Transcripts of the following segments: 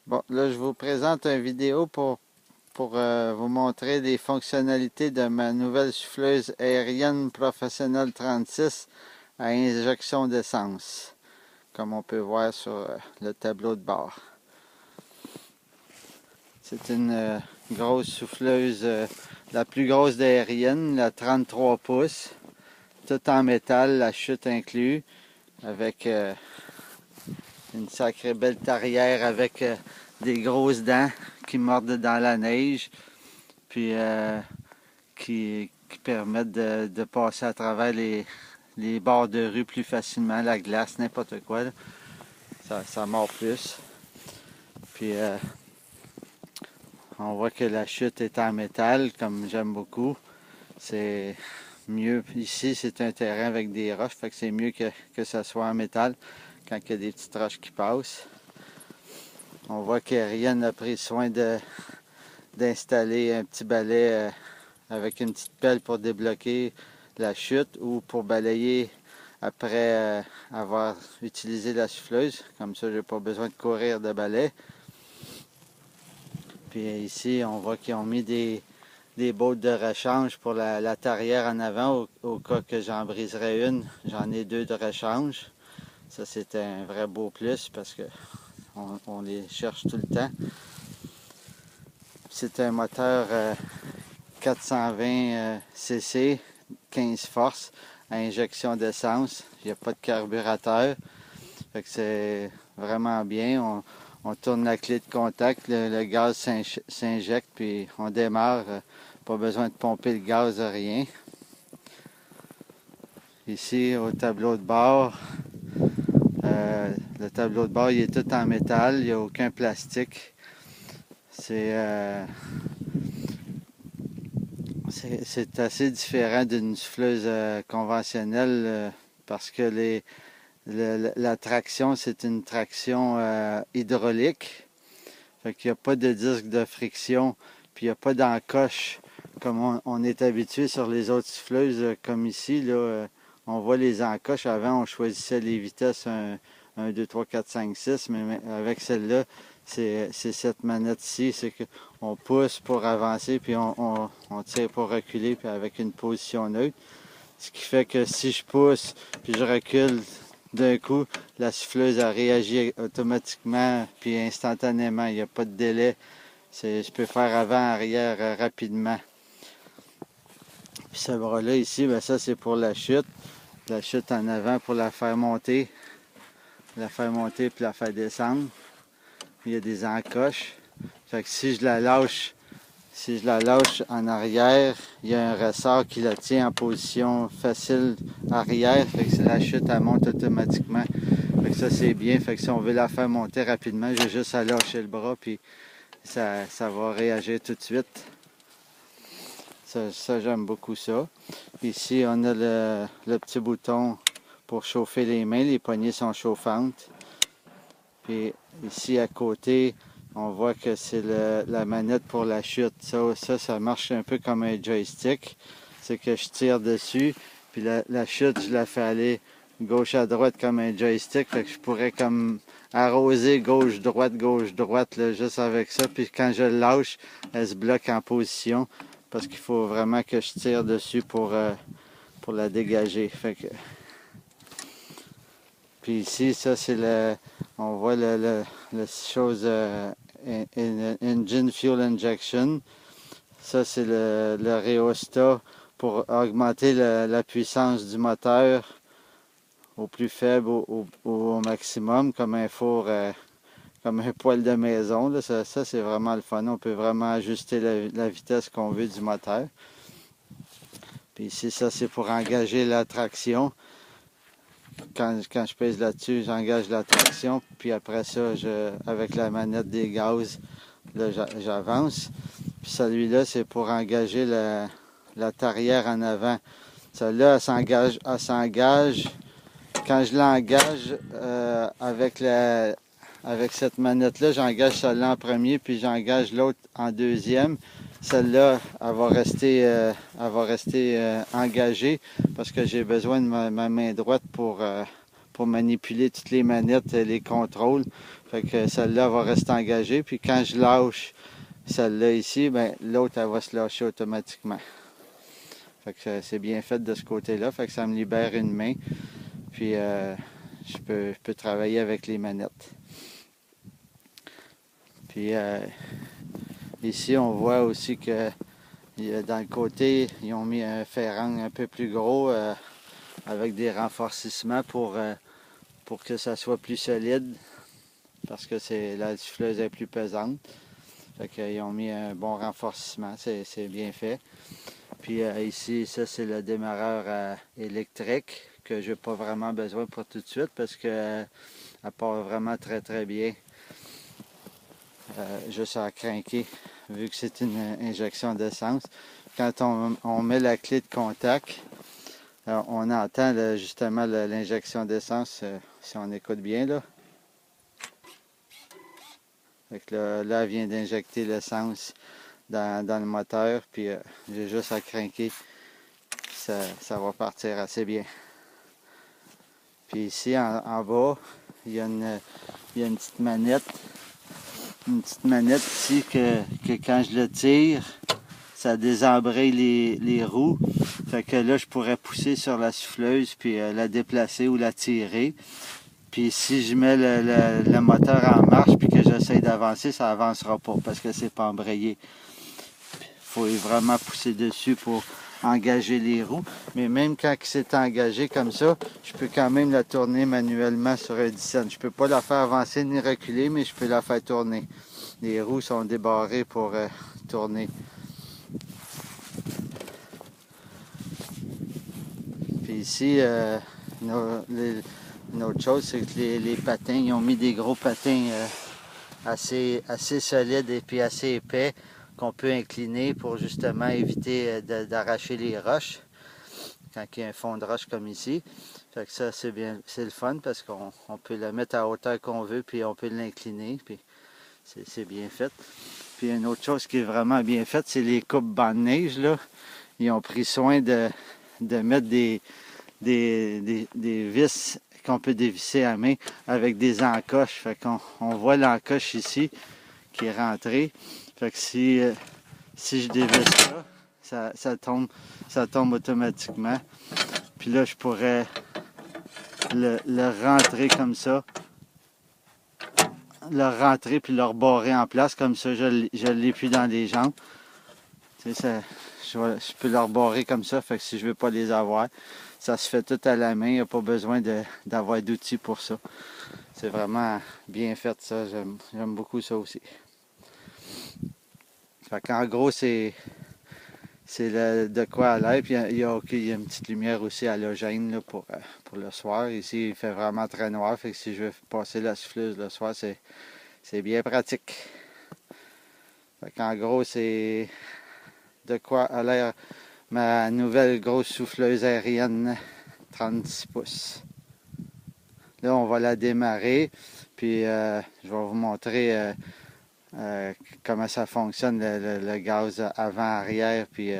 Bon, là, je vous présente une vidéo pour vous montrer les fonctionnalités de ma nouvelle souffleuse aérienne professionnelle 36 à injection d'essence, comme on peut voir sur le tableau de bord. C'est une grosse souffleuse, la plus grosse d'aérienne, la 33 pouces, tout en métal, la chute inclue, avec une sacrée belle tarière avec des grosses dents qui mordent dans la neige, puis qui permettent de passer à travers les bords de rue plus facilement, la glace, n'importe quoi. Là. Ça mord plus. Puis on voit que la chute est en métal, comme j'aime beaucoup. C'est mieux. Ici, c'est un terrain avec des roches, fait que c'est mieux que ça soit en métal quand il y a des petites roches qui passent. On voit qu'Ariane a pris soin d'installer un petit balai avec une petite pelle pour débloquer la chute ou pour balayer après avoir utilisé la souffleuse. Comme ça, j'ai pas besoin de courir de balai. Puis ici, on voit qu'ils ont mis des bottes de rechange pour la tarière en avant au cas que j'en briserais une. J'en ai deux de rechange. Ça, c'est un vrai beau plus parce que on les cherche tout le temps. C'est un moteur 420 cc, 15 forces, à injection d'essence. Il n'y a pas de carburateur. Fait que c'est vraiment bien. On tourne la clé de contact, le gaz s'injecte, puis on démarre. Pas besoin de pomper le gaz, rien. Ici, au tableau de bord, le tableau de bord il est tout en métal, il n'y a aucun plastique. C'est assez différent d'une souffleuse conventionnelle parce que la traction, c'est une traction hydraulique. Fait qu'il n'y a pas de disque de friction, puis il n'y a pas d'encoche comme on est habitué sur les autres souffleuses comme ici. Là, on voit les encoches. Avant, on choisissait les vitesses 1, 2, 3, 4, 5, 6, mais avec celle-là, c'est cette manette-ci, c'est qu'on pousse pour avancer, puis on tire pour reculer, puis avec une position neutre. Ce qui fait que si je pousse, puis je recule d'un coup, la souffleuse a réagi automatiquement, puis instantanément. Il n'y a pas de délai. Je peux faire avant-arrière rapidement. Puis ce bras-là ici, ben ça c'est pour la chute. La chute en avant pour la faire monter. La faire monter puis la faire descendre. Il y a des encoches. Fait que si je la lâche en arrière, il y a un ressort qui la tient en position facile arrière. Fait que la chute, elle monte automatiquement. Fait que ça, c'est bien. Fait que si on veut la faire monter rapidement, j'ai juste à lâcher le bras, puis ça va réagir tout de suite. Ça j'aime beaucoup ça. Ici, on a le petit bouton pour chauffer les mains. Les poignées sont chauffantes. Puis ici, à côté, on voit que c'est la manette pour la chute. Ça marche un peu comme un joystick. C'est que je tire dessus, puis la chute, je la fais aller gauche à droite comme un joystick. Fait que je pourrais comme arroser gauche-droite, là, juste avec ça. Puis quand je lâche, elle se bloque en position parce qu'il faut vraiment que je tire dessus pour la dégager. Fait que... Puis ici, ça c'est on voit la chose Engine Fuel Injection. Ça c'est le rhéostat pour augmenter la puissance du moteur au plus faible au maximum, comme un four, comme un poêle de maison. Là. Ça c'est vraiment le fun. On peut vraiment ajuster la vitesse qu'on veut du moteur. Puis ici, ça c'est pour engager la traction. Quand je pèse là-dessus, j'engage la traction, puis après ça, avec la manette des gaz, là, j'avance. Puis celui-là, c'est pour engager la tarière en avant. Celle-là, elle s'engage. Quand je l'engage avec cette manette-là, j'engage celle-là en premier, puis j'engage l'autre en deuxième. Celle-là, elle va rester engagée parce que j'ai besoin de ma main droite pour pour manipuler toutes les manettes, les contrôles. Fait que celle-là va rester engagée. Puis quand je lâche celle-là ici, ben, l'autre, elle va se lâcher automatiquement. Fait que c'est bien fait de ce côté-là. Fait que ça me libère une main. Puis je peux travailler avec les manettes. Puis ici, on voit aussi que dans le côté, ils ont mis un ferrang un peu plus gros avec des renforcements pour que ça soit plus solide. Parce que la souffleuse est plus pesante. Fait qu'ils ont mis un bon renforcement, c'est bien fait. Puis ici, ça c'est le démarreur électrique que je n'ai pas vraiment besoin pour tout de suite parce qu'elle part vraiment très très bien. Juste à craquer vu que c'est une injection d'essence. Quand on met la clé de contact, on entend justement l'injection d'essence si on écoute bien là. Fait que là, elle vient d'injecter l'essence dans le moteur, puis j'ai juste à craquer, ça va partir assez bien. Puis ici en bas, il y a une petite manette. Une petite manette ici que quand je le tire, ça désembraye les roues. Fait que là, je pourrais pousser sur la souffleuse puis la déplacer ou la tirer. Puis si je mets le moteur en marche puis que j'essaie d'avancer, ça avancera pas parce que c'est pas embrayé. Il faut vraiment pousser dessus pour engager les roues. Mais même quand c'est engagé comme ça, je peux quand même la tourner manuellement sur un dixaine. Je peux pas la faire avancer ni reculer, mais je peux la faire tourner. Les roues sont débarrées pour tourner. Puis ici, une autre chose, c'est que les patins, ils ont mis des gros patins assez solides et puis assez épais qu'on peut incliner pour justement éviter d'arracher les roches quand il y a un fond de roche comme ici. Fait que ça, c'est le fun parce qu'on peut la mettre à hauteur qu'on veut puis on peut l'incliner. Puis c'est bien fait. Puis une autre chose qui est vraiment bien faite, c'est les coupes bancs de neige là. Ils ont pris soin de mettre des vis qu'on peut dévisser à main avec des encoches. Fait qu'on voit l'encoche ici qui est rentrée. Fait que si je dévisse ça tombe automatiquement. Puis là, je pourrais le rentrer comme ça. Le rentrer puis le rebarrer en place. Comme ça, je l'ai plus dans les jambes. Tu sais, je peux le rebarrer comme ça. Fait que si je veux pas les avoir, ça se fait tout à la main. Il n'y a pas besoin d'avoir d'outils pour ça. C'est vraiment bien fait ça. J'aime beaucoup ça aussi. Fait qu'en gros, c'est de quoi à l'air. Puis il y a une petite lumière aussi halogène là, pour le soir. Ici, il fait vraiment très noir. Fait que si je veux passer la souffleuse le soir, c'est bien pratique. Fait qu'en gros, c'est de quoi à l'air ma nouvelle grosse souffleuse aérienne 36 pouces. Là, on va la démarrer. Puis je vais vous montrer comment ça fonctionne le gaz avant-arrière. Puis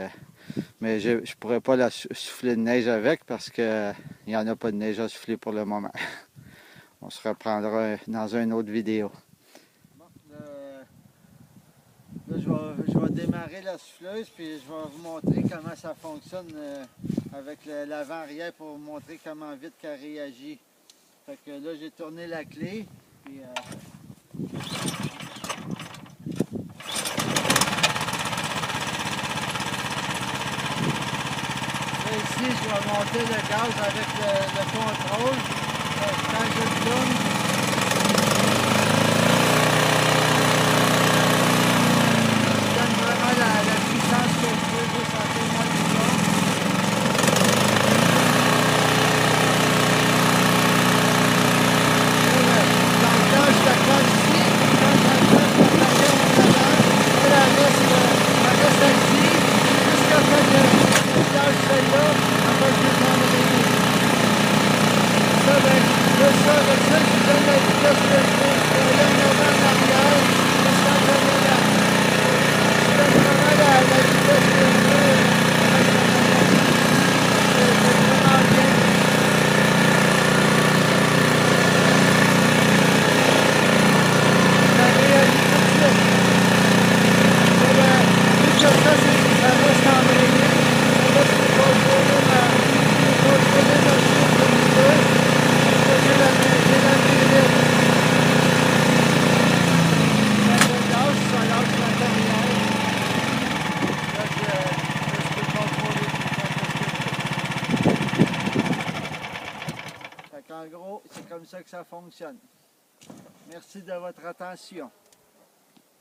mais je ne pourrais pas la souffler de neige avec parce qu'il n'y en a pas de neige à souffler pour le moment. On se reprendra dans une autre vidéo. Bon, là, je vais démarrer la souffleuse puis je vais vous montrer comment ça fonctionne avec l'avant-arrière pour vous montrer comment vite qu'elle réagit. Fait que là, j'ai tourné la clé. Puis, ici, je vais monter le gaz avec le contrôle. Quand je le tourne, je donne vraiment la puissance que je veux, vous sentez moi du son. J'enclenche la corde ici, quand j'enclenche la machine en avant, elle reste active jusqu'à ce que je lâche celle-là. Ça, avec ça, je En gros, c'est comme ça que ça fonctionne. Merci de votre attention.